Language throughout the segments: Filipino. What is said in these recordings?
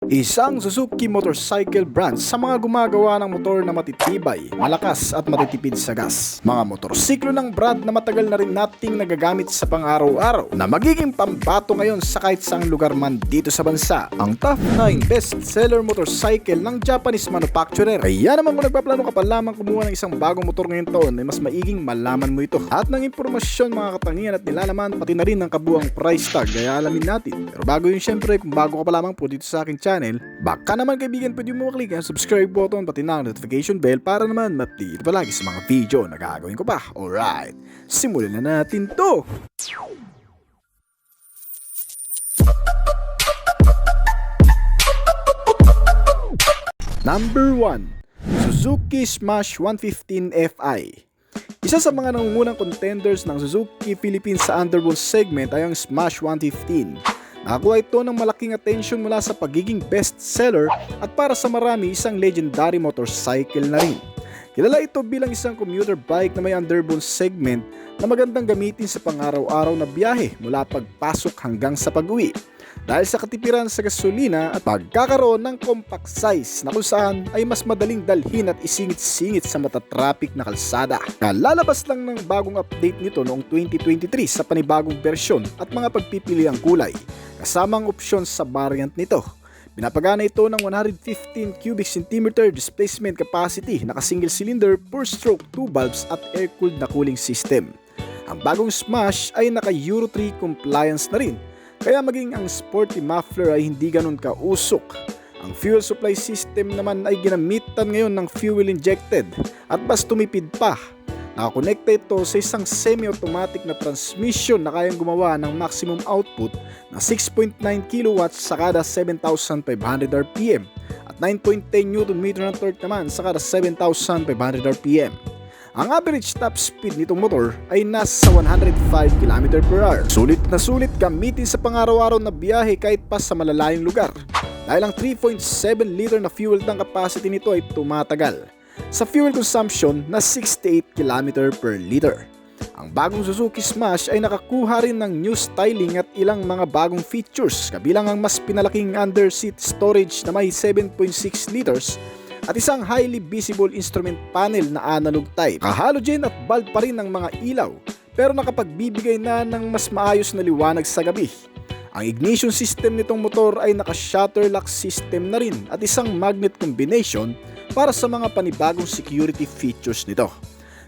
Isang Suzuki motorcycle brand sa mga gumagawa ng motor na matitibay, malakas at matitipid sa gas. Mga motorsiklo ng brand na matagal na rin nating nagagamit sa pang-araw-araw na magiging pambato ngayon sa kahit saang lugar man dito sa bansa. Ang top 9 best-seller motorcycle ng Japanese manufacturer. Kaya naman kung nagpaplano ka pa lamang kumuha ng isang bagong motor ngayong taon ay mas maiging malaman mo ito. At ng impormasyon, mga katangian at nilalaman, pati na rin ang kabuang price tag, kaya alamin natin. Pero bago yun, syempre, kung bago ka pa lamang po dito sa aking channel, baka naman kaibigan, pwede mo maklik ang subscribe button pati na ang notification bell para naman ma-update palagi sa mga video na gagawin ko pa. Alright, simulan na natin to! Number 1, Suzuki Smash 115 Fi. Isa sa mga nangungunang contenders ng Suzuki Philippines sa underbone segment ay ang Smash 115. Nakakuha ito ng malaking atensyon mula sa pagiging best seller at para sa marami isang legendary motorcycle na rin. Kilala ito bilang isang commuter bike na may underbone segment na magandang gamitin sa pang-araw-araw na biyahe mula pagpasok hanggang sa pag-uwi. Dahil sa katipiran sa gasolina at pagkakaroon ng compact size na kung saan ay mas madaling dalhin at isingit-singit sa matatraffic na kalsada. Lalabas lang ng bagong update nito noong 2023 sa panibagong bersyon at mga pagpipiliang kulay, kasama ang opsyon sa variant nito. Pinapagana ito ng 115 cubic centimeter displacement capacity, naka single cylinder, 4-stroke 2 valves at air-cooled na cooling system. Ang bagong Smash ay naka Euro 3 compliance na rin, kaya maging ang sporty muffler ay hindi ganun kausok. Ang fuel supply system naman ay ginamitan ngayon ng fuel injected at mas tumipid pa. Nakakonekta ito sa isang semi-automatic na transmission na kayang gumawa ng maximum output na 6.9 kW sa kada 7,500 RPM at 9.10 Nm ng torque naman sa kada 7,500 RPM. Ang average top speed nitong motor ay nasa 105 km/h. Sulit na sulit gamitin sa pang-araw-araw na biyahe kahit pa sa malalayong lugar. Dahil ang 3.7 liter na fuel tank capacity nito ay tumatagal sa fuel consumption na 68 km/liter. Ang bagong Suzuki Smash ay nakakuha rin ng new styling at ilang mga bagong features, kabilang ang mas pinalaking under-seat storage na may 7.6 liters at isang highly visible instrument panel na analog type. Halogen at bulb pa rin ang mga ilaw, pero nakapagbibigay na ng mas maayos na liwanag sa gabi. Ang ignition system nitong motor ay naka-shutter lock system na rin at isang magnet combination para sa mga panibagong security features nito.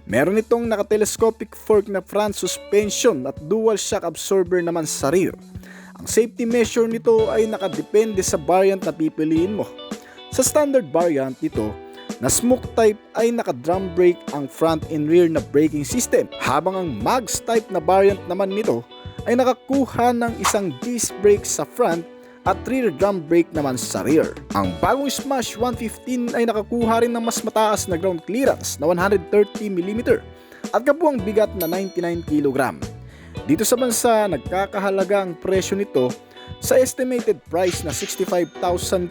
Meron itong naka-telescopic fork na front suspension at dual shock absorber naman sa rear. Ang safety measure nito ay nakadepende sa variant na pipiliin mo. Sa standard variant nito, na smoke type ay naka-drum brake ang front and rear na braking system, habang ang mags type na variant naman nito ay nakakuha ng isang disc brake sa front at rear drum brake naman sa rear. Ang bagong Smash 115 ay nakakuha rin ng mas mataas na ground clearance na 130mm at kabuang bigat na 99 kg. Dito sa bansa, nagkakahalaga ang presyo nito sa estimated price na 65,000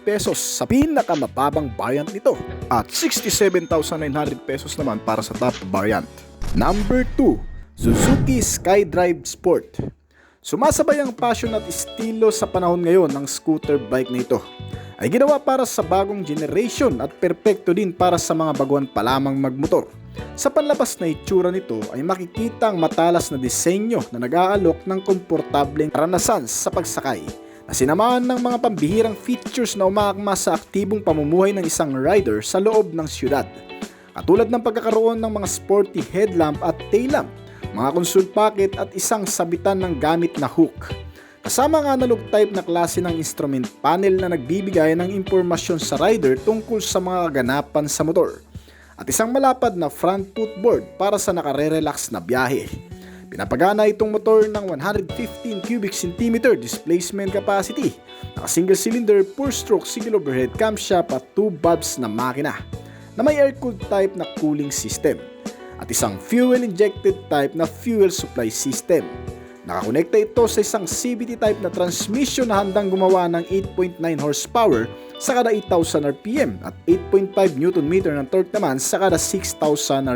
pesos sa pinakamababang variant nito at 67,900 pesos naman para sa top variant. Number 2, Suzuki SkyDrive Sport. Sumasabay ang passion at estilo sa panahon ngayon ng scooter bike na ito. Ay ginawa para sa bagong generation at perpekto din para sa mga baguhan pa lamang magmotor. Sa panlabas na itsura nito ay makikita ang matalas na disenyo na nag-aalok ng komportableng karanasan sa pagsakay, na sinamahan ng mga pambihirang features na umaakma sa aktibong pamumuhay ng isang rider sa loob ng siyudad. Katulad ng pagkakaroon ng mga sporty headlamp at tail lamp, mga console pocket at isang sabitan ng gamit na hook. Kasama ang analog type na klase ng instrument panel na nagbibigay ng impormasyon sa rider tungkol sa mga kaganapan sa motor. At isang malapad na front footboard para sa nakare-relax na biyahe. Pinapagana itong motor ng 115 cubic centimeter displacement capacity, naka single cylinder, 4-stroke single overhead camshaft at 2 valves na makina na may air-cooled type na cooling system at isang fuel injected type na fuel supply system. Nakakonekta ito sa isang CVT type na transmission na handang gumawa ng 8.9 horsepower sa kada 8,000 RPM at 8.5 Nm ng torque naman sa kada 6,000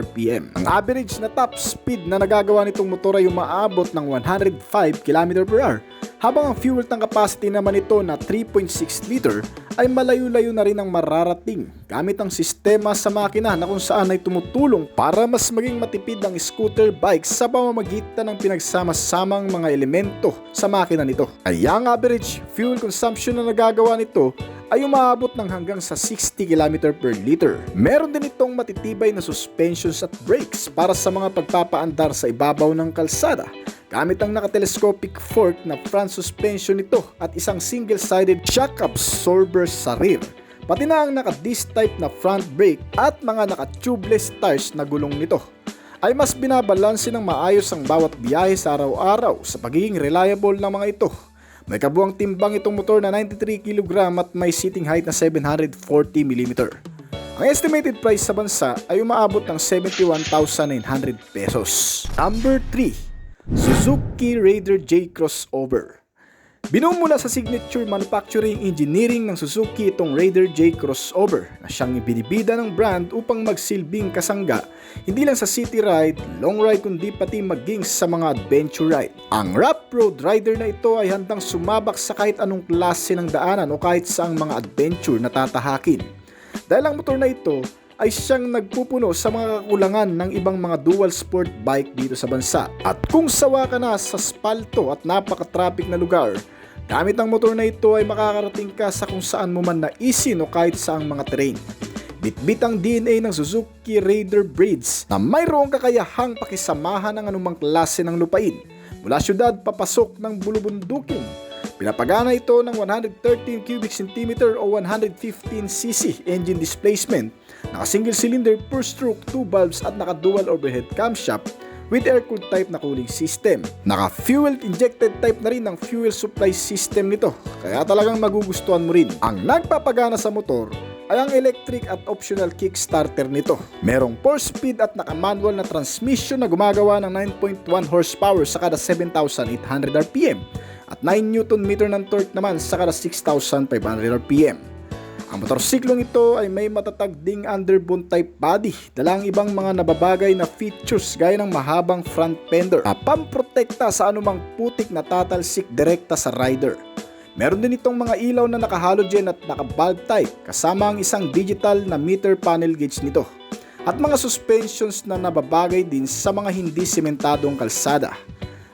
RPM. Ang average na top speed na nagagawa nitong motor ay umaabot ng 105 km/h, habang ang fuel tank capacity naman ito na 3.6 liter ay malayo-layo na rin ang mararating gamit ang sistema sa makina na kung saan ay tumutulong para mas maging matipid ang scooter bike sa pamamagitan ng pinagsama-samang mga elemento sa makina nito. Kaya ang average fuel consumption na nagagawa nito ay umaabot ng hanggang sa 60 km per liter. Meron din itong matitibay na suspensions at brakes para sa mga pagpapaandar sa ibabaw ng kalsada, gamit ang naka-telescopic fork na front suspension nito at isang single-sided shock absorber sa rear, pati na ang naka-disc type na front brake at mga naka-tubeless tires na gulong nito ay mas binabalanse ng maayos ang bawat biyahe sa araw-araw sa pagiging reliable ng mga ito. May kabuang timbang itong motor na 93 kg at may seating height na 740 mm. Ang estimated price sa bansa ay umaabot ng 71,900 pesos. Number 3. Suzuki Raider J Crossover. Binuo mula sa signature manufacturing engineering ng Suzuki itong Raider J Crossover na siyang ibinibida ng brand upang magsilbing kasangga hindi lang sa city ride, long ride kundi pati maging sa mga adventure ride. Ang rough road rider na ito ay handang sumabak sa kahit anong klase ng daanan o kahit saang mga adventure na tatahakin. Dahil ang motor na ito ay siyang nagpupuno sa mga kakulangan ng ibang mga dual sport bike dito sa bansa. At kung sawa ka na sa spalto at napaka-traffic na lugar, gamit ang motor na ito ay makakarating ka sa kung saan mo man naisin o kahit saang mga terrain. Bitbit ang DNA ng Suzuki Raider Breeds na mayroong kakayahang pakisamahan ng anumang klase ng lupain, mula syudad papasok ng bulubundukin. Pinapagana ito ng 113 cubic centimeter o 115cc engine displacement, naka single cylinder per stroke 2 valves at naka dual overhead camshaft with air-cooled type na cooling system. Naka fuel injected type na rin ang fuel supply system nito, kaya talagang magugustuhan mo rin. Ang nagpapagana sa motor ay ang electric at optional kickstarter nito. Merong 4-speed at naka-manual na transmission na gumagawa ng 9.1 horsepower sa kada 7,800 RPM at 9 Nm ng torque naman sa kada 6,500 RPM. Ang motorsiklong ito ay may matatag ding underbone type body, dala ang ibang mga nababagay na features gaya ng mahabang front fender na pamprotekta sa anumang putik na tatalsik direkta sa rider. Meron din itong mga ilaw na naka-halogen at naka-bulb type kasama ang isang digital na meter panel gauge nito at mga suspensions na nababagay din sa mga hindi sementadong kalsada.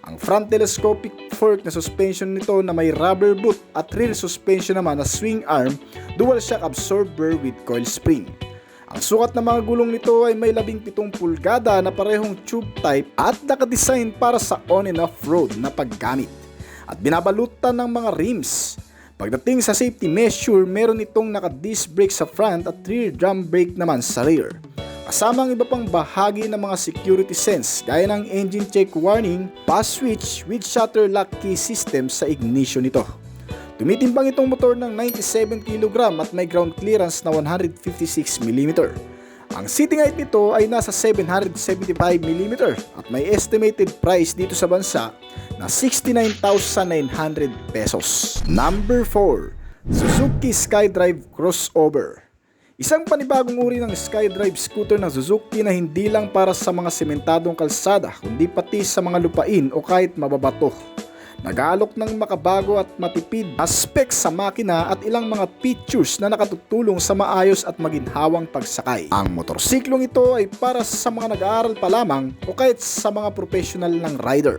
Ang front telescopic fork na suspension nito na may rubber boot at rear suspension naman na swing arm dual shock absorber with coil spring. Ang sukat ng mga gulong nito ay may 17 pulgada na parehong tube type at nakadesign para sa on and off road na paggamit at binabalutan ng mga rims. Pagdating sa safety measure, meron itong naka-disc brake sa front at rear drum brake naman sa rear, kasama ang iba pang bahagi ng mga security sense gaya ng engine check warning, pass switch with shutter lock key system sa ignition nito. Tumitimbang itong motor ng 97 kg at may ground clearance na 156 mm. Ang seating height nito ay nasa 775 mm at may estimated price dito sa bansa na 69,900 pesos. Number 4. Suzuki SkyDrive Crossover. Isang panibagong uri ng SkyDrive scooter ng Suzuki na hindi lang para sa mga sementadong kalsada kundi pati sa mga lupain o kahit mababato. Nag-aalok ng makabago at matipid aspect sa makina at ilang mga features na nakatutulong sa maayos at maginhawang pagsakay. Ang motorsiklong ito ay para sa mga nag-aaral pa lamang o kahit sa mga professional ng rider.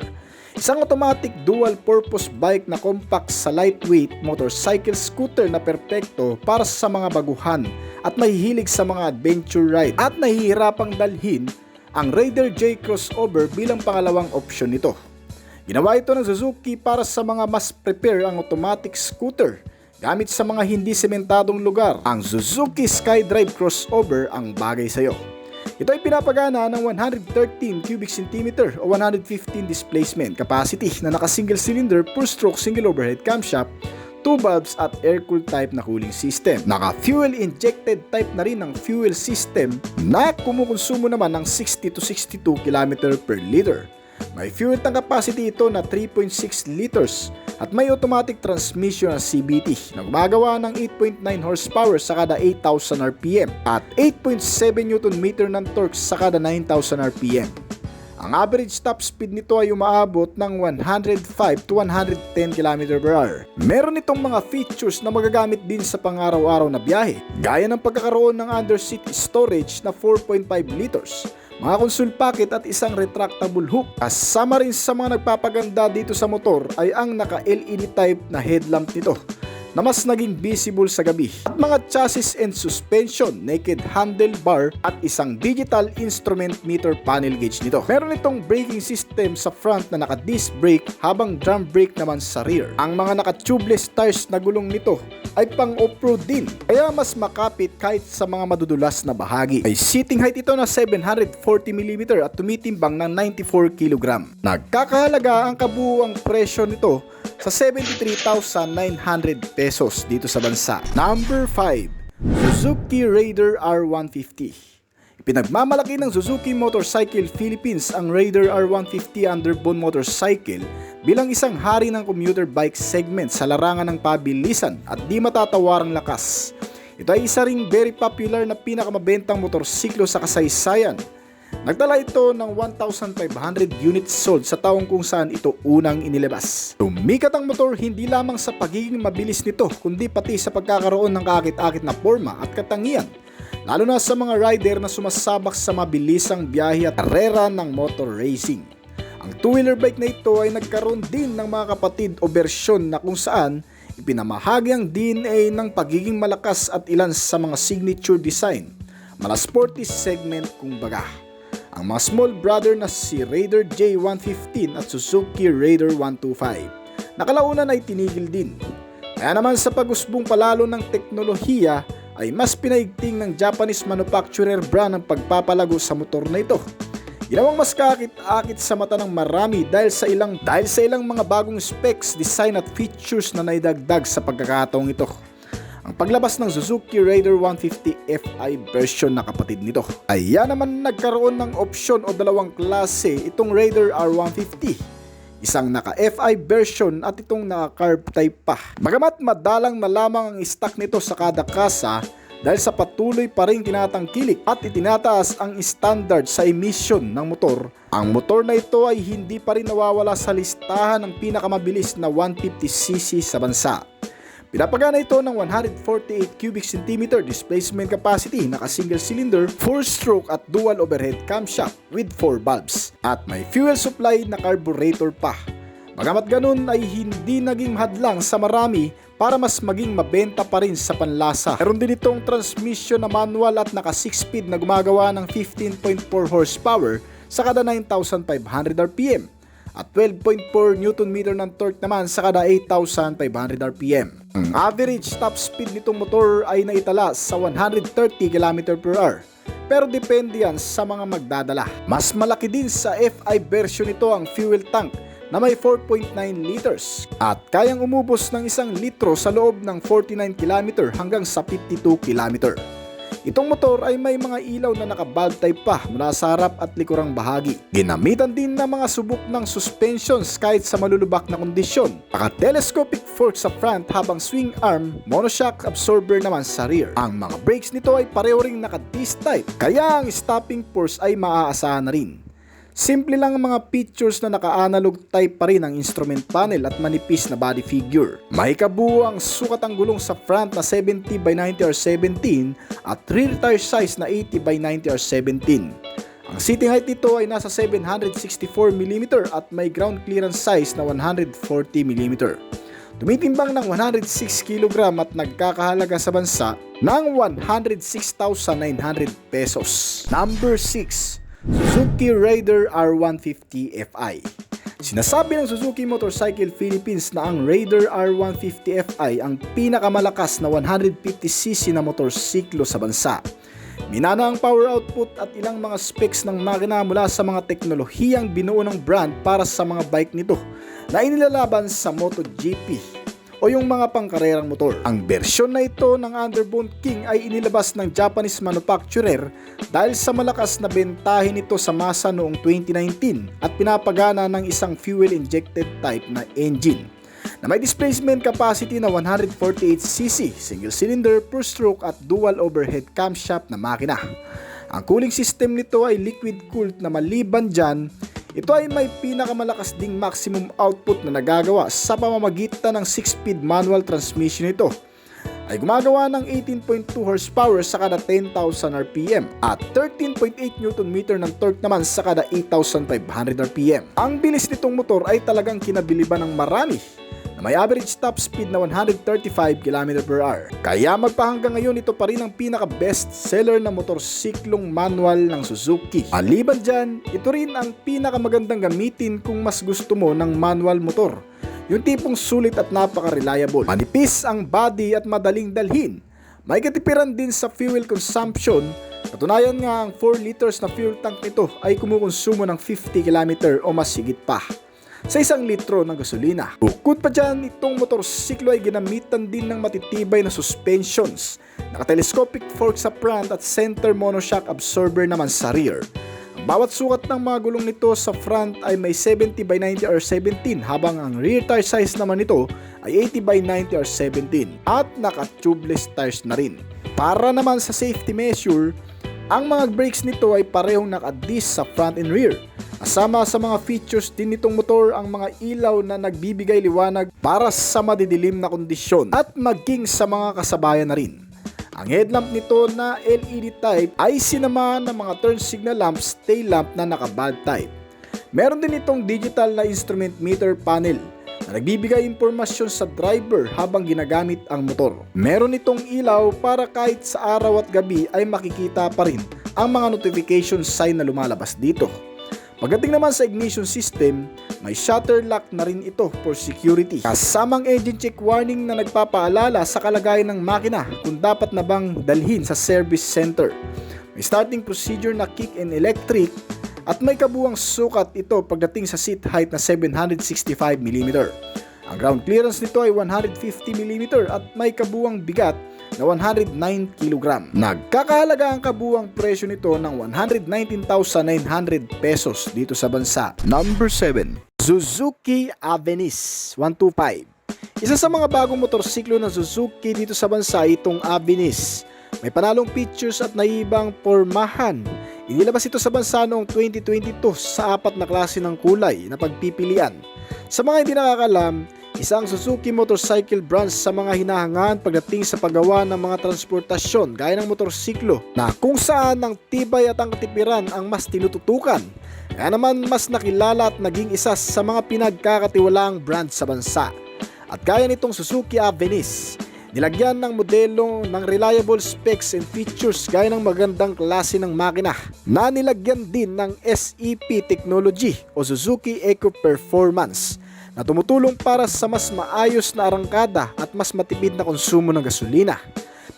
Isang automatic dual-purpose bike na compact sa lightweight motorcycle scooter na perpekto para sa mga baguhan at mahihilig sa mga adventure ride at nahihirapang dalhin ang Raider J Crossover bilang pangalawang opsyon nito. Ginawa ito ng Suzuki para sa mga mas prepare ang automatic scooter gamit sa mga hindi sementadong lugar. Ang Suzuki SkyDrive Crossover ang bagay sa iyo. Ito ay pinapagana ng 113 cubic centimeter o 115 displacement capacity na naka single cylinder per stroke single overhead camshaft, 2 valves at air-cooled type na cooling system. Naka fuel injected type na rin ang fuel system na kumukonsumo naman ng 60 to 62 km per liter. May fuel tank capacity ito na 3.6 liters at may automatic transmission na CVT na gumagawa ng 8.9 horsepower sa kada 8,000 RPM at 8.7 Nm ng torque sa kada 9,000 RPM. Ang average top speed nito ay umaabot ng 105 to 110 km/h. Meron itong mga features na magagamit din sa pang-araw-araw na biyahe, gaya ng pagkakaroon ng underseat storage na 4.5 liters, mga console pocket at isang retractable hook. Kasama rin sa mga nagpapaganda dito sa motor ay ang naka-LED type na headlamp nito na mas naging visible sa gabi. At mga chassis and suspension, naked handlebar at isang digital instrument meter panel gauge nito. Meron itong braking system sa front na naka-disc brake habang drum brake naman sa rear. Ang mga naka-tubeless tires na gulong nito ay pang off-road din, kaya mas makapit kahit sa mga madudulas na bahagi. May seating height ito na 740mm at tumitimbang ng 94 kg. Nagkakahalaga ang kabuuang presyo nito sa 73,900 pesos dito sa bansa. Number 5. Suzuki Raider R150. Ipinagmamalaki ng Suzuki Motorcycle Philippines ang Raider R150 underbone motorcycle bilang isang hari ng commuter bike segment sa larangan ng pabilisan at di matatawarang lakas. Ito ay isa ring very popular na pinakamabentang motorsiklo sa kasaysayan. Nagdala ito ng 1,500 units sold sa taong kung saan ito unang inilabas. Tumikat ang motor hindi lamang sa pagiging mabilis nito kundi pati sa pagkakaroon ng kaakit-akit na forma at katangian, lalo na sa mga rider na sumasabak sa mabilisang biyahe at karera ng motor racing. Ang two-wheeler bike na ito ay nagkaroon din ng mga kapatid o bersyon na kung saan ipinamahagi ang DNA ng pagiging malakas at ilan sa mga signature design, mala sporty segment kumbaga. Ang mga small brother na si Raider J115 at Suzuki Raider 125. Nakalaunan ay tinigil din. Kaya naman sa pag-usbong palalo ng teknolohiya ay mas pinaigting ng Japanese manufacturer brand ang pagpapalago sa motor na ito. Ginawang mas kaakit-akit sa mata ng marami dahil sa ilang mga bagong specs, design at features na naidagdag sa pagkakataong ito. Ang paglabas ng Suzuki Raider 150 Fi version na kapatid nito. Ayan naman nagkaroon ng opsyon o dalawang klase itong Raider R150. Isang naka-Fi version at itong naka-carb type pa. Bagamat madalang na lamang ang stock nito sa kada kasa dahil sa patuloy pa rin tinatangkilik at itinataas ang standard sa emission ng motor, ang motor na ito ay hindi pa rin nawawala sa listahan ng pinakamabilis na 150cc sa bansa. Pinapagana ito ng 148 cubic centimeter displacement capacity, naka-single cylinder, 4-stroke at dual overhead camshaft with 4 valves. At may fuel supply na carburetor pa. Bagamat ganun ay hindi naging hadlang sa marami para mas maging mabenta pa rin sa panlasa. Meron din itong transmission na manual at naka 6-speed na gumagawa ng 15.4 horsepower sa kada 9,500 RPM. At 12.4 Nm ng torque naman sa kada 8,500 RPM. Ang average top speed nitong motor ay naitala sa 130 km/h. Pero depende yan sa mga magdadala. Mas malaki din sa Fi version nito ang fuel tank na may 4.9 liters at kayang umubos ng 1 litro sa loob ng 49 km hanggang sa 52 km. Itong motor ay may mga ilaw na naka-valve type pa mula sa harap at likurang bahagi. Ginamitan din ng mga subok ng suspensions kahit sa malulubak na kondisyon. Naka-telescopic fork sa front habang swing arm, monoshock absorber naman sa rear. Ang mga brakes nito ay pareho ring naka-disc type, kaya ang stopping force ay maaasahan na rin. Simple lang ang mga features na naka-analog type pa rin ang instrument panel at manipis na body figure. May kabuo ang sukat ang gulong sa front na 70x90R17 at rear tire size na 80x90R17. Ang seating height nito ay nasa 764mm at may ground clearance size na 140mm. Tumitimbang ng 106 kg at nagkakahalaga sa bansa ng 106,900 pesos. Number 6. Suzuki Raider R150 Fi. Sinasabi ng Suzuki Motorcycle Philippines na ang Raider R150 Fi ang pinakamalakas na 150cc na motorsiklo sa bansa. Minana ang power output at ilang mga specs ng makina mula sa mga teknolohiyang binuo ng brand para sa mga bike nito na inilalaban sa MotoGP. o yung mga pangkarerang motor. Ang bersyon na ito ng Underbone King ay inilabas ng Japanese manufacturer dahil sa malakas na bentahe nito sa masa noong 2019 at pinapagana ng isang fuel-injected type na engine na may displacement capacity na 148cc, single cylinder, per stroke at dual overhead camshaft na makina. Ang cooling system nito ay liquid cooled na maliban dyan, ito ay may pinakamalakas ding maximum output na nagagawa sa pamamagitan ng 6-speed manual transmission nito. Ay gumagawa ng 18.2 horsepower sa kada 10,000 RPM at 13.8 Nm ng torque naman sa kada 8,500 RPM. Ang bilis nitong motor ay talagang kinabiliban ng marami na may average top speed na 135 km/h. Kaya magpahanggang ngayon ito pa rin ang pinaka-best seller na motorsiklong manual ng Suzuki. Maliban dyan, ito rin ang pinakamagandang gamitin kung mas gusto mo ng manual motor. Yung tipong sulit at napaka-reliable. Manipis ang body at madaling dalhin. May katipiran din sa fuel consumption. Katunayan nga ang 4 liters na fuel tank nito ay kumukonsumo ng 50 km o mas higit pa sa 1 litro ng gasolina. Bukod pa dyan, itong motorsiklo ay ginamitan din ng matitibay na suspensions, naka-telescopic fork sa front at center monoshock absorber naman sa rear. Ang bawat sukat ng mga gulong nito sa front ay may 70/90 or 17, habang ang rear tire size naman nito ay 80/90 or 17 at naka-tubeless tires na rin. Para naman sa safety measure, ang mga brakes nito ay parehong naka-disc sa front and rear. Kasama sa mga features din nitong motor ang mga ilaw na nagbibigay liwanag para sa madidilim na kondisyon at maging sa mga kasabayan na rin. Ang headlamp nito na LED type ay sinamahan ng mga turn signal lamps, tail lamp na naka-bulb type. Meron din itong digital na instrument meter panel na nagbibigay impormasyon sa driver habang ginagamit ang motor. Meron itong ilaw para kahit sa araw at gabi ay makikita pa rin ang mga notification sign na lumalabas dito. Pagdating naman sa ignition system, may shutter lock na rin ito for security. Kasamang engine check warning na nagpapaalala sa kalagayan ng makina kung dapat na bang dalhin sa service center. May starting procedure na kick and electric at may kabuuang sukat ito pagdating sa seat height na 765mm. Ang ground clearance nito ay 150mm at may kabuuang bigat na 109 kg. Nagkakahalaga ang kabuuang presyo nito ng 119,900 pesos dito sa bansa. Number 7. Suzuki Avenis 125. Isa sa mga bagong motorsiklo ng Suzuki dito sa bansa itong Avenis. May panalong features at naibang pormahan. Inilabas ito sa bansa noong 2022 sa 4 na klase ng kulay na pagpipilian. Sa mga hindi nakakalam, isang Suzuki motorcycle brand sa mga hinahangaan pagdating sa paggawa ng mga transportasyon gaya ng motorsiklo na kung saan ang tibay at ang katipiran ang mas tinututukan. Kaya naman mas nakilala at naging isa sa mga pinagkakatiwalaang brand sa bansa. At gaya nitong Suzuki Avenis, nilagyan ng modelo ng reliable specs and features gaya ng magandang klase ng makina na nilagyan din ng SEP technology o Suzuki Eco Performance na tumutulong para sa mas maayos na arangkada at mas matipid na konsumo ng gasolina.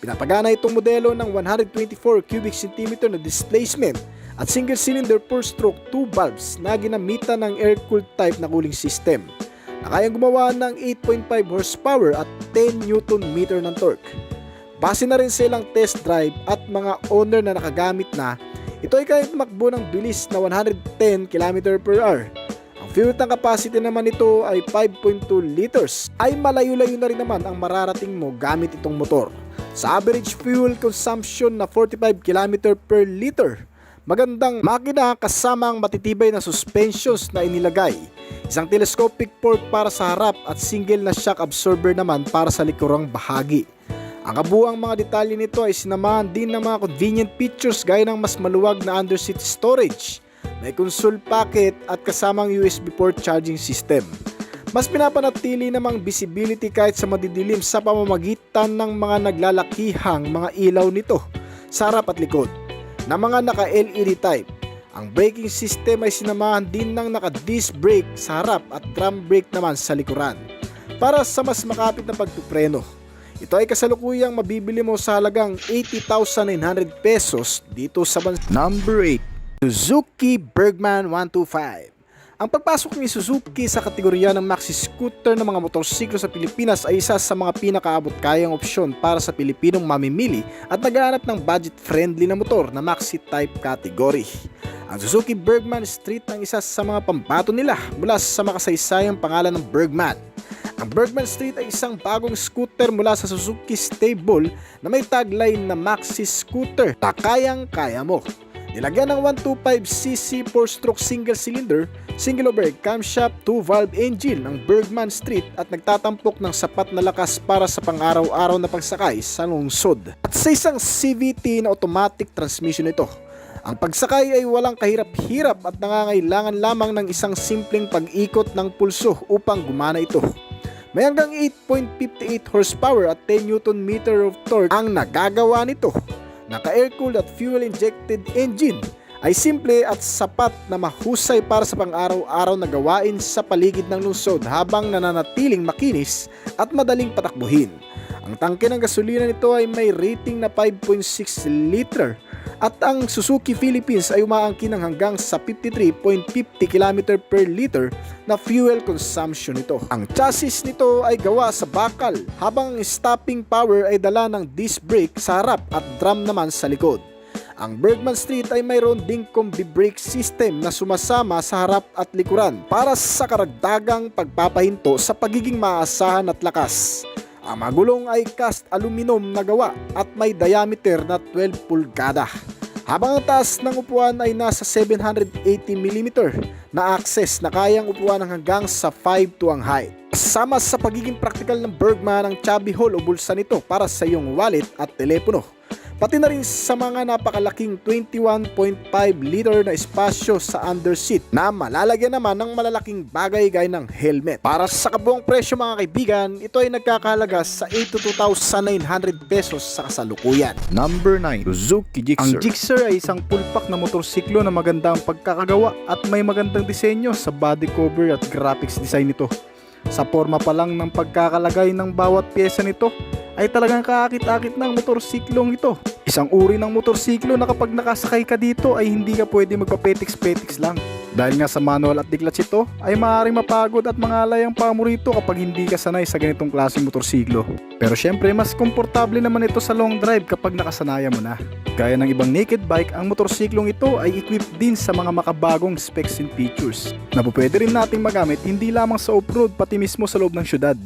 Pinapagana itong modelo ng 124 cubic centimeter na displacement at single cylinder per stroke 2 valves na ginamitan ng air-cooled type na cooling system na kayang gumawa ng 8.5 horsepower at 10 Nm ng torque. Base na rin sa ilang test drive at mga owner na nakagamit na, ito ay kayang tumakbo ng bilis na 110 km/h. Fuel tank capacity naman nito ay 5.2 liters. Ay malayo-layo na rin naman ang mararating mo gamit itong motor. Sa average fuel consumption na 45 km per liter. Magandang makina kasama ang matitibay na suspensions na inilagay. Isang telescopic fork para sa harap at single na shock absorber naman para sa likurang bahagi. Ang kabuuang mga detalye nito ay sinamahan din ng mga convenient features gaya ng mas maluwag na underseat storage. May console packet at kasamang USB port charging system. Mas pinapanatili namang visibility kahit sa madidilim sa pamamagitan ng mga naglalakihang mga ilaw nito sa harap at likod na mga naka-LED type. Ang braking system ay sinamahan din ng naka-disc brake sa harap at drum brake naman sa likuran para sa mas makapit na pagtupreno. Ito ay kasalukuyang mabibili mo sa halagang 80,900 pesos dito sa bansa. Number 8. Suzuki Bergman 125. Ang pagpasok ni Suzuki sa kategorya ng maxi scooter ng mga motorsiklo sa Pilipinas ay isa sa mga pinakaabot kayang opsyon para sa Pilipinong mamimili at naghahanap ng budget-friendly na motor na maxi type category. Ang Suzuki Bergman Street ang isa sa mga pambato nila mula sa makasaysayang pangalan ng Bergman. Ang Bergman Street ay isang bagong scooter mula sa Suzuki stable na may tagline na maxi scooter na kayang-kaya mo. Nilagyan ng 125cc 4-stroke single cylinder, single overhead camshaft 2-valve engine ang Bergman Street at nagtatampok ng sapat na lakas para sa pang-araw-araw na pagsakay sa lungsod. At sa isang CVT na automatic transmission ito, ang pagsakay ay walang kahirap-hirap at nangangailangan lamang ng isang simpleng pag-ikot ng pulso upang gumana ito. May hanggang 8.58 horsepower at 10 Nm of torque ang nagagawa nito. Naka-air-cooled at fuel-injected engine ay simple at sapat na mahusay para sa pang-araw-araw na gawain sa paligid ng lungsod habang nananatiling makinis at madaling patakbuhin. Ang tangke ng gasolina nito ay may rating na 5.6 liter at ang Suzuki Philippines ay umaangkin ng hanggang sa 53.50 km per liter na fuel consumption nito. Ang chassis nito ay gawa sa bakal habang ang stopping power ay dala ng disc brake sa harap at drum naman sa likod. Ang Bergman Street ay mayroon ding combi brake system na sumasama sa harap at likuran para sa karagdagang pagpapahinto sa pagiging maasahan at lakas. Ang magulong ay cast aluminum na gawa at may diameter na 12 pulgada. Habang ang taas ng upuan ay nasa 780mm na access na kayang upuan ng hanggang sa 5'2" ang height. Kasama sa pagiging practical ng Bergman ang chubby hole o bulsa nito para sa iyong wallet at telepono. Pati na rin sa mga napakalaking 21.5 liter na espasyo sa underseat na malalagyan naman ng malalaking bagay gaya ng helmet. Para sa kabuang presyo mga kaibigan, ito ay nagkakahalaga sa 82,900 pesos sa kasalukuyan. Number 9. Suzuki Gixxer. Ang Gixxer ay isang pulpak na motorsiklo na magandang pagkakagawa at may magandang disenyo sa body cover at graphics design nito. Sa forma pa lang ng pagkakalagay ng bawat pyesa nito ay talagang kaakit-akit ng motorsiklong ito. Isang uri ng motorsiklo na kapag nakasakay ka dito ay hindi ka pwede magpapetiks-petiks lang. Dahil nga sa manual at diklats ito ay maaaring mapagod at mangalay ang paa mo rito kapag hindi ka sanay sa ganitong klaseng motorsiklo. Pero syempre mas komportable naman ito sa long drive kapag nakasanayan mo na. Gaya ng ibang naked bike, ang motorsiklong ito ay equipped din sa mga makabagong specs and features na pwede rin nating magamit hindi lamang sa off-road pati mismo sa loob ng syudad.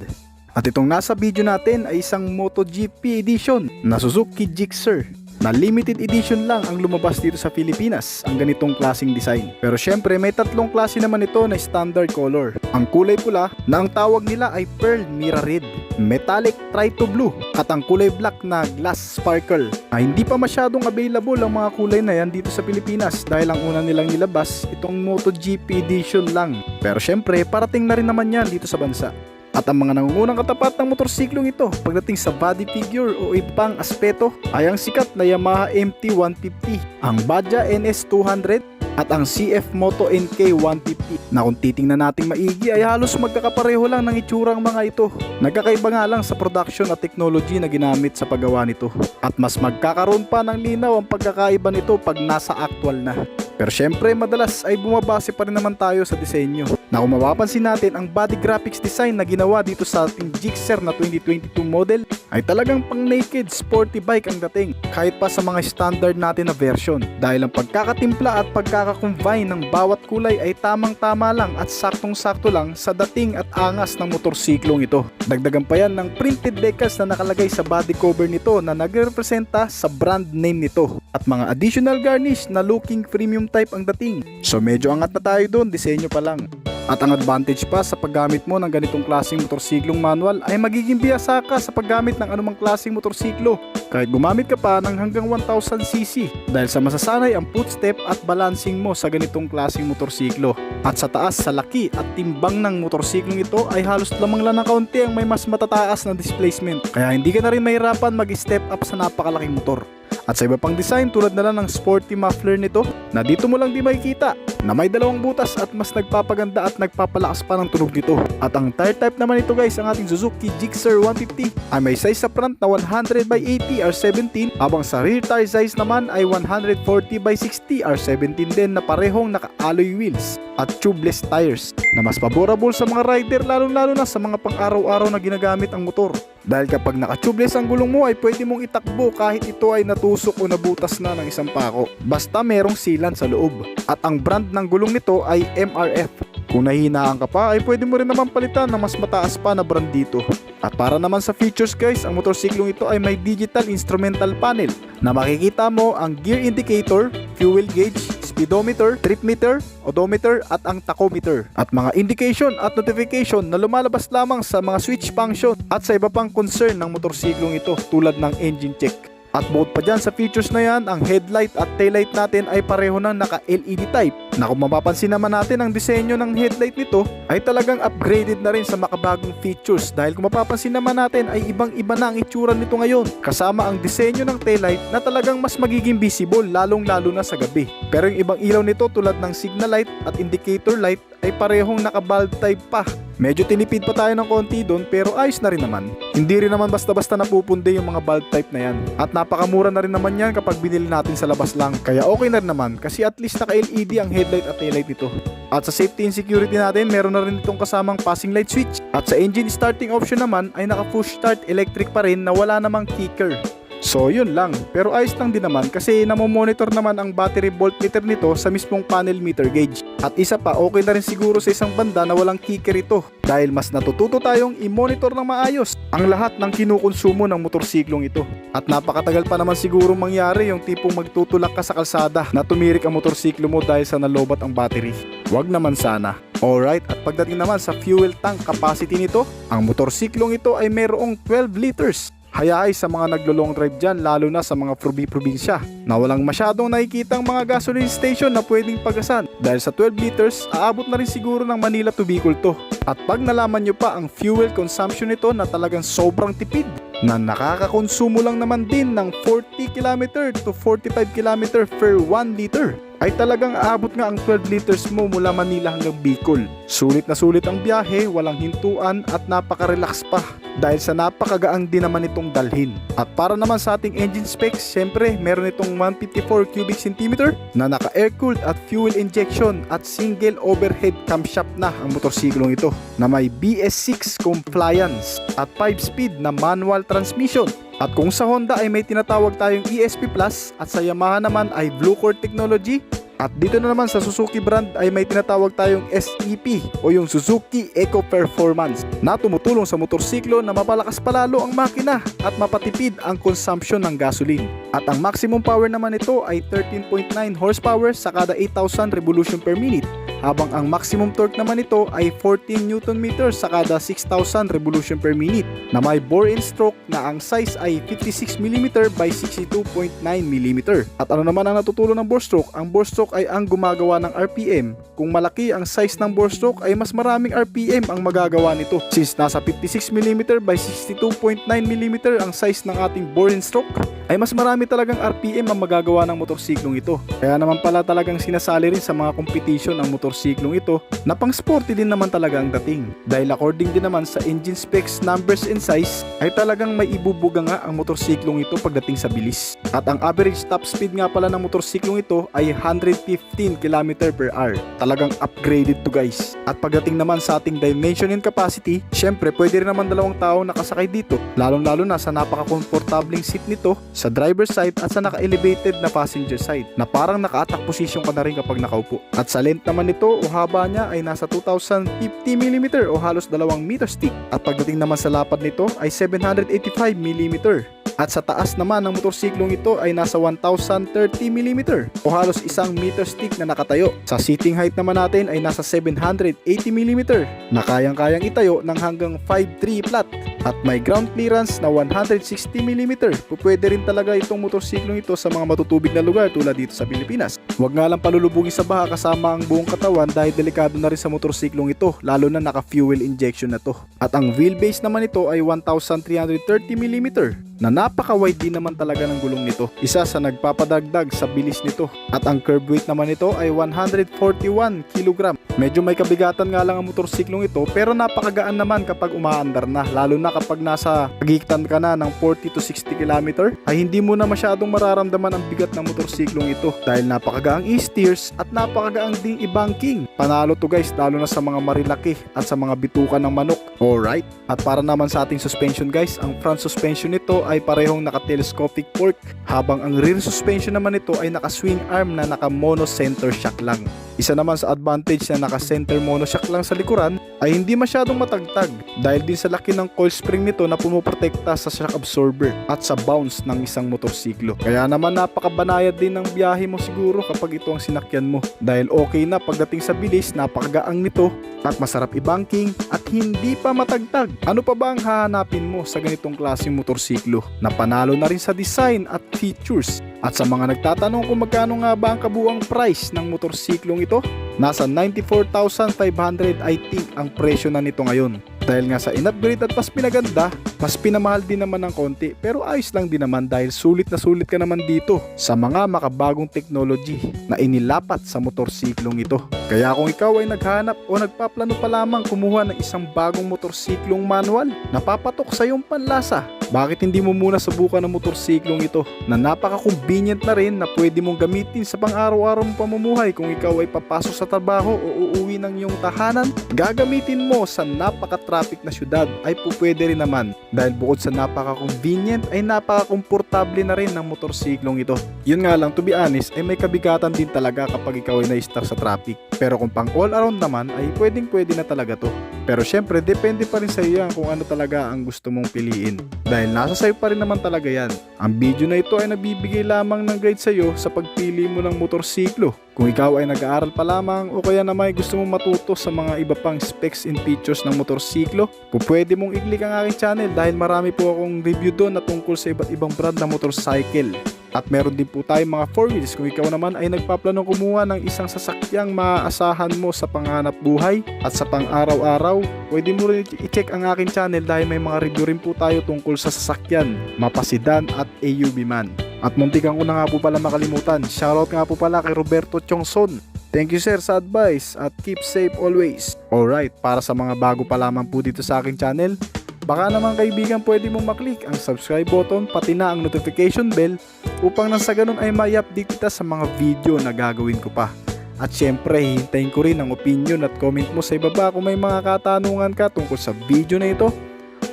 At itong nasa video natin ay isang MotoGP edition na Suzuki Gixxer na limited edition lang ang lumabas dito sa Pilipinas ang ganitong klaseng design. Pero syempre may tatlong klase naman ito na standard color. Ang kulay pula na ang tawag nila ay Pearl Mira Red, Metallic Trito Blue at ang kulay black na Glass Sparkle. Hindi pa masyadong available ang mga kulay na yan dito sa Pilipinas dahil ang una nilang nilabas itong MotoGP edition lang. Pero syempre parating na rin naman yan dito sa bansa. At ang mga nangungunang katapat ng motorsiklong ito pagdating sa body figure o ibang aspeto ay ang sikat na Yamaha MT-150, ang Baja NS200 at ang CF Moto NK150 na kung titingnan nating maigi ay halos magkakapareho lang ng itsurang mga ito. Nagkakaiba nga lang sa production at technology na ginamit sa paggawa nito. At mas magkakaroon pa ng linaw ang pagkakaiba nito pag nasa actual na. Pero syempre madalas ay bumabase pa rin naman tayo sa disenyo. Na kung mapapansin natin ang body graphics design na ginawa dito sa ating Gixxer na 2022 model ay talagang pang naked sporty bike ang dating kahit pa sa mga standard natin na version. Dahil ang pagkakatimpla at pagkakakombine ng bawat kulay ay tamang-tama lang at saktong-sakto lang sa dating at angas ng motorsiklong ito. Dagdagan pa yan ng printed decals na nakalagay sa body cover nito na nagrepresenta sa brand name nito. At mga additional garnish na looking premium type ang dating. So medyo angat na tayo doon, disenyo pa lang. At ang advantage pa sa paggamit mo ng ganitong klaseng motorsiklong manual ay magiging biyasa ka sa paggamit ng anumang klaseng motorsiklo kahit gumamit ka pa ng hanggang 1000cc dahil sa masasanay ang footstep at balancing mo sa ganitong klaseng motorsiklo. At sa taas sa laki at timbang ng motorsiklong ito ay halos lamang lang ng kaunti ang may mas matataas na displacement kaya hindi ka na rin mahirapan mag-step up sa napakalaking motor. At sa iba pang design tulad na lang ng sporty muffler nito na dito mo lang di makikita, na may dalawang butas at mas nagpapaganda at nagpapalakas pa ng tunog nito. At ang tire type naman ito guys, ang ating Suzuki Gixxer 150 ay may size sa front na 100/80 R17, habang sa rear tire size naman ay 140/60 R17 din na parehong naka-alloy wheels at tubeless tires na mas favorable sa mga rider lalo na sa mga pang-araw-araw na ginagamit ang motor. Dahil kapag naka-tubeless ang gulong mo ay pwede mong itakbo kahit ito ay natusok o nabutas na ng isang pako, basta merong sealant sa loob. At ang brand ng gulong nito ay MRF. Kung nahihinaan ka pa ay pwede mo rin naman palitan ng mas mataas pa na brand dito. At para naman sa features guys, ang motorsiklong ito ay may digital instrumental panel na makikita mo ang gear indicator, fuel gauge, speedometer, trip meter, odometer at ang tachometer. At mga indication at notification na lumalabas lamang sa mga switch function at sa iba pang concern ng motorsiklong ito tulad ng engine check. At bukod pa dyan sa features na yan, ang headlight at taillight natin ay pareho ng naka-LED type. Na kung mapapansin naman natin ang disenyo ng headlight nito ay talagang upgraded na rin sa makabagong features, dahil kung mapapansin naman natin ay ibang-iba na ang itsura nito ngayon. Kasama ang disenyo ng taillight na talagang mas magiging visible lalong-lalo na sa gabi. Pero yung ibang ilaw nito tulad ng signal light at indicator light ay parehong naka-bulb type pa. Medyo tinipid pa tayo ng konti doon pero ayos na rin naman. Hindi rin naman basta-basta napupunde yung mga bulb type na yan. At napakamura na rin naman yan kapag binili natin sa labas lang. Kaya okay na rin naman kasi at least naka-LED ang headlight at taillight nito. At sa safety and security natin, meron na rin itong kasamang passing light switch. At sa engine starting option naman ay naka-push start electric pa rin na wala namang kicker. So yun lang, pero ayos lang din naman kasi namomonitor naman ang battery voltmeter nito sa mismong panel meter gauge. At isa pa, okay na rin siguro sa isang banda na walang kicker ito dahil mas natututo tayong i-monitor ng maayos ang lahat ng kinukonsumo ng motorsiklong ito. At napakatagal pa naman siguro mangyari yung tipong magtutulak ka sa kalsada na tumirik ang motorsiklo mo dahil sa nalobat ang battery. Wag naman sana. Alright, at pagdating naman sa fuel tank capacity nito, ang motorsiklong ito ay mayroong 12 liters. Hayay sa mga naglo-long drive dyan, lalo na sa mga probinsya na walang masyadong nakikitang mga gasoline station na pwedeng pagasan. Dahil sa 12 liters, aabot na rin siguro ng Manila to Bicol to. At pag nalaman nyo pa ang fuel consumption nito na talagang sobrang tipid, na nakakakonsumo lang naman din ng 40 km to 45 km per 1 liter, ay talagang aabot nga ang 12 liters mo mula Manila hanggang Bicol. Sulit na sulit ang biyahe, walang hintuan at napaka-relax pa dahil sa napakagaang din naman itong dalhin. At para naman sa ating engine specs, syempre meron itong 154 cubic centimeter na naka-air-cooled at fuel injection at single overhead camshaft na ang motorsiklong ito na may BS6 compliance at 5-speed na manual transmission. At kung sa Honda ay may tinatawag tayong ESP Plus at sa Yamaha naman ay Blue Core Technology, at dito na naman sa Suzuki brand ay may tinatawag tayong SEP o yung Suzuki Eco Performance na tumutulong sa motorsiklo na mapalakas palalo ang makina at mapatipid ang consumption ng gasoline. At ang maximum power naman nito ay 13.9 horsepower sa kada 8,000 revolution per minute, habang ang maximum torque naman nito ay 14 Nm sa kada 6,000 revolution per minute na may bore and stroke na ang size ay 56mm by 62.9mm. At ano naman ang natutulong ng bore stroke? Ang bore stroke ay ang gumagawa ng RPM. Kung malaki ang size ng bore stroke ay mas maraming RPM ang magagawa nito. Since nasa 56mm by 62.9mm ang size ng ating bore and stroke, ay mas marami talagang RPM ang magagawa ng motorsiklong ito. Kaya naman pala talagang sinasali rin sa mga competition ang motorsiklong ito na pang sporty din naman talaga ang dating. Dahil according din naman sa engine specs, numbers and size ay talagang may ibubuga nga ang motorsiklong ito pagdating sa bilis. At ang average top speed nga pala ng motorsiklong ito ay 115 km per hour. Talagang upgraded to guys. At pagdating naman sa ating dimension and capacity, syempre pwede rin naman dalawang tao nakasakay dito. Lalong-lalo na sa napaka-komportabling seat nito sa driver side at sa naka-elevated na passenger side na parang naka-attack position ka na rin kapag nakaupo. At sa length naman nito o haba niya ay nasa 2,050mm o halos 2 meter stick. At pagdating naman sa lapad nito ay 785mm. At sa taas naman ng motorsiklong ito ay nasa 1,030mm o halos 1 meter stick na nakatayo. Sa seating height naman natin ay nasa 780mm na kayang-kayang itayo ng hanggang 5'3" flat. At may ground clearance na 160mm. Pwede rin talaga itong motorsiklong ito sa mga matutubig na lugar tulad dito sa Pilipinas. Huwag nga lang palulubugin sa baha kasama ang buong katawan dahil delikado na rin sa motorsiklong ito, lalo na naka-fuel injection na to. At ang wheelbase naman ito ay 1,330mm na napaka-wide din naman talaga ng gulong nito. Isa sa nagpapadagdag sa bilis nito. At ang curb weight naman nito ay 141 kg. Medyo may kabigatan nga lang ang motorsiklong ito pero napakagaan naman kapag umaandar na, lalo na kapag nasa pagitan ka na ng 40 to 60 km ay hindi mo na masyadong mararamdaman ang bigat ng motorsiklong ito dahil napakagaang i-steers at napakagaang ding i-banking. Panalo to guys, lalo na sa mga marilaki at sa mga bitukan ng manok. Alright, at para naman sa ating suspension guys, ang front suspension nito ay parehong naka-telescopic fork habang ang rear suspension naman nito ay naka-swing arm na naka-mono center shock lang. Isa naman sa advantage na naka-center monoshock lang sa likuran ay hindi masyadong matagtag dahil din sa laki ng coil spring nito na pumuprotekta sa shock absorber at sa bounce ng isang motorsiklo. Kaya naman napakabanayad din ng biyahe mo siguro kapag ito ang sinakyan mo dahil okay na pagdating sa bilis, napakagaang nito at masarap i-banking at hindi pa matagtag. Ano pa ba ang hahanapin mo sa ganitong klaseng motorsiklo na panalo na rin sa design at features? At sa mga nagtatanong kung magkano nga ba ang kabuang price ng motorsiklong ito, nasa 94,500 I think ang presyo na nito ngayon. Dahil nga sa in-upgrade at mas pinaganda, mas pinamahal din naman ng konti pero ayos lang din naman dahil sulit na sulit ka naman dito sa mga makabagong technology na inilapat sa motorsiklong ito. Kaya kung ikaw ay naghanap o nagpaplano pa lamang kumuha ng isang bagong motorsiklong manual na papatok sa iyong panlasa, bakit hindi mo muna subukan ang motorsiklong ito na napaka-convenient na rin na pwede mong gamitin sa pang-araw-araw mong pamumuhay kung ikaw ay papasok sa trabaho o uuwi ng iyong tahanan, gagamitin mo sa napaka-traffic na syudad ay pupwede rin naman dahil bukod sa napaka-convenient ay napaka-komportable na rin ng motorsiklong ito. Yun nga lang, to be honest, ay may kabigatan din talaga kapag ikaw ay na-stuck sa traffic. Pero kung pang all around naman ay pwedeng-pwede na talaga to. Pero syempre, depende pa rin sa iyo yan kung ano talaga ang gusto mong piliin. Dahil nasa sayo pa rin naman talaga yan. Ang video na ito ay nabibigay lamang ng guide sa iyo sa pagpili mo ng motorsiklo. Kung ikaw ay nag-aaral pa lamang o kaya naman gusto mong matuto sa mga iba pang specs and features ng motorsiklo, pwede mong i-click ang aking channel dahil marami po akong review doon na tungkol sa iba't ibang brand ng motorcycle. At meron din po tayong mga 4 wheels kung ikaw naman ay nagpaplano kumuha ng isang sasakyang maaasahan mo sa panghanap buhay at sa pang-araw-araw, pwede mo rin i-check ang aking channel dahil may mga review rin po tayo tungkol sa sasakyan, mapasidan at AUV man. At muntikan ko na nga po pala makalimutan, shoutout nga po pala kay Roberto Chongson. Thank you sir sa advice at keep safe always. Alright, para sa mga bago pa lamang po dito sa aking channel, baka naman kaibigan pwede mong maklik ang subscribe button pati na ang notification bell upang nang sa ganun ay ma-update kita sa mga video na gagawin ko pa. At syempre, hihintayin ko rin ang opinion at comment mo sa ibaba kung may mga katanungan ka tungkol sa video na ito.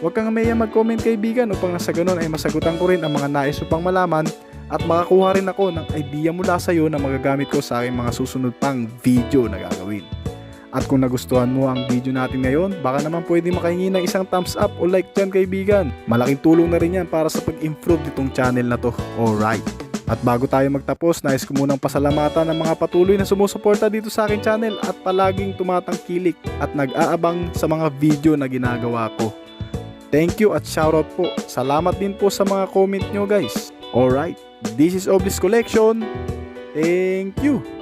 Huwag kang maya mag-comment kaibigan upang nang sa ganun ay masagutan ko rin ang mga nais upang malaman at makakuha rin ako ng idea mula sa iyo na magagamit ko sa aking mga susunod pang video na gagawin. At kung nagustuhan mo ang video natin ngayon, baka naman pwede makahingi ng isang thumbs up o like dyan kaibigan. Malaking tulong na rin yan para sa pag-improve nitong channel na to. Alright. At bago tayo magtapos, nais ko munang pasalamatan ng mga patuloy na sumusuporta dito sa akin channel at palaging tumatangkilik at nag-aabang sa mga video na ginagawa ko. Thank you at shoutout po. Salamat din po sa mga comment nyo guys. Alright. This is Oblis Collection. Thank you.